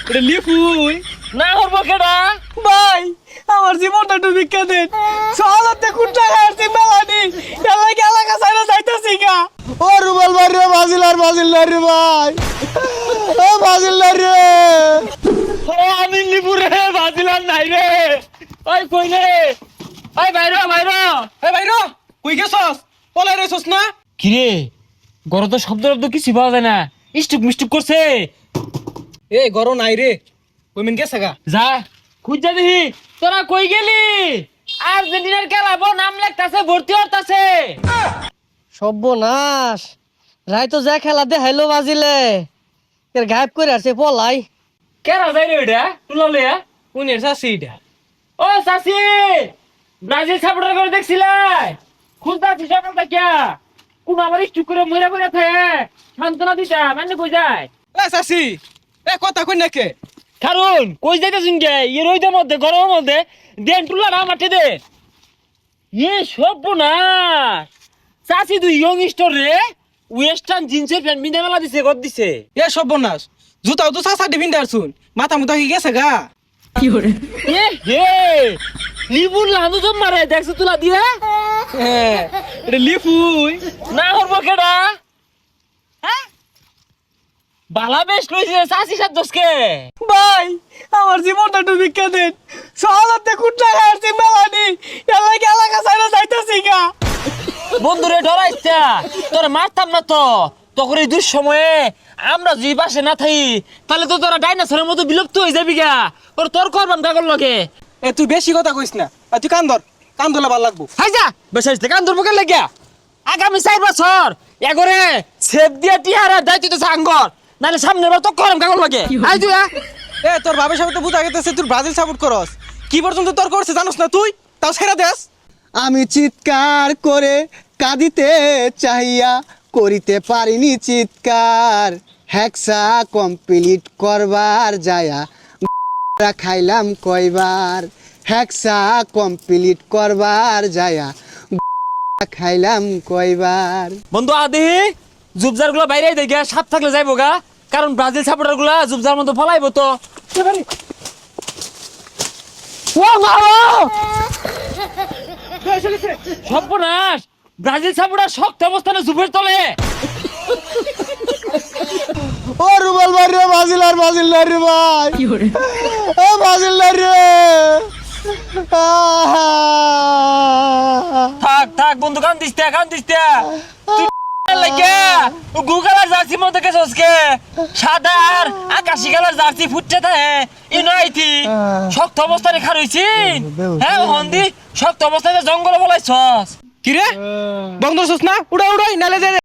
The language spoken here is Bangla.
এটা লিপুই না করবো কেডা ভাই আমার জীবনটা একটু ভিক্ষা দেন সহলতে কুটটা খাইছি মেলানি এলাকা এলাকা সাইরা যাইতাছি গা ও রুবেল ভাই রে বাজিলার রে ভাই ও বাজিলার রে আমি লিপুরে বাজিলাম নাই রে ওই কই রে ওই বাইরো এ ভাই র কই গেছস পলাই রইছস না কিরে গরো তো শব্দ শব্দ কিছু পাওয়া যায় না স্টুক মিস্টুক করছে এ গরো নাই রে কইমেন গেছে গা যা খুঁজা দেখি তোরা কই গেলি আর্জেন্টিনার খেলাবো নাম লেখতাছে ভর্তি হতাছে সর্বনাশ রাই তো যা খেলা দেখাইলো বাজিলে এর গায়েব করে আসছে পলাই কেরা যাই রে ওইটা তুলালে কোনের চাষি এটা ও সাসি ব্রাজিল সাপোর্টার করে দেখছিলাই খুঁজতাছি সকালটা কিয়া কোন আবার স্টুক করে মইরা মইরা থাকে সান্ত্বনা দিতা মানে কই যায় এ চাষি এ কথা কই নাকে কারণ কই যাইতাছুন গে এর ওইটার মধ্যে গরমের মধ্যে দেন টুলা না মাঠে দে সব না চাচি তুই ইয়ং স্টোর রে ওয়েস্টার্ন জিন্সের প্যান্ট বিন্দা মেলা দিছে গদ দিছে এ সর্বনাশ জুতাও তো চাষা দিবিন দারছুন মাথা মুথা কি গেছে গা এ হে লিবুর লান্দু তো মারে দেখছ তুলা দিয়া হ্যাঁ এটা লিপুই না করবো কেডা হ্যাঁ বালা বেশ লইছে চাচি সাত দশকে ভাই আমার জীবনটা একটু ভিক্ষা দেন সহলতে কুটটা খাইছি মেলানি এলাকা এলাকা সাইরা যাইতাছি গা বন্ধুরে ডরাইছা তোর মারতাম না তো তখন এই দুঃসময়ে আমরা যদি পাশে না থাকি তাহলে তো তোরা ডাইনোসরের মতো বিলুপ্ত হয়ে যাবি গা ওর তোর করবাম কাগল লগে এ তুই বেশি কথা কইস না আর তুই কান ধরলে ভালো লাগবো হাই যা বেশ কান ধরবো কেন লাগিয়া আগামী 4 বছর এগরে সেফ দিয়া টিহারা দায়িত্ব তো সাঙ্গর নাহলে সামনের বার তো করম কাগল লগে হাই তুই এ তোর বাবার সাথে তো বুঝা গেতেছে তুই ব্রাজিল সাপোর্ট করস কি পর্যন্ত তোর করছে জানোস না তুই তাও ছেড়ে দেস আমি চিৎকার করে কাঁদিতে চাইয়া করিতে পারিনি চিৎকার হ্যাকসা কমপ্লিট করবার যায়া খাইলাম কয়বার হ্যাকসা কমপ্লিট করবার যায়া খাইলাম কয়বার বন্ধু আদি জুবজার গুলো বাইরে দেখে সাপ থাকলে যাইবো গা কারণ ব্রাজিল সাপোর্টার গুলা জুবজার মতো ফলাইবো তো সর্বনাশ ব্রাজিল সাপোর্টার শক্ত অবস্থানে জুবের তলে ও রুবেল ভাই রে বাজিলার রে ভাই ও বাজিলার রে থাক বন্ধু কান দিস তুই লাগে গুগলার জার্সি মধ্যে গেছস কে সাদা আর আকাশি কালার জার্সি ফুটছে থাকে ইউনাইটি শক্ত অবস্থানে খার হইছি হ্যাঁ হন্দি শক্ত অবস্থানে জঙ্গলে বলাইছস কি রে বন্ধ না উড়াই নালে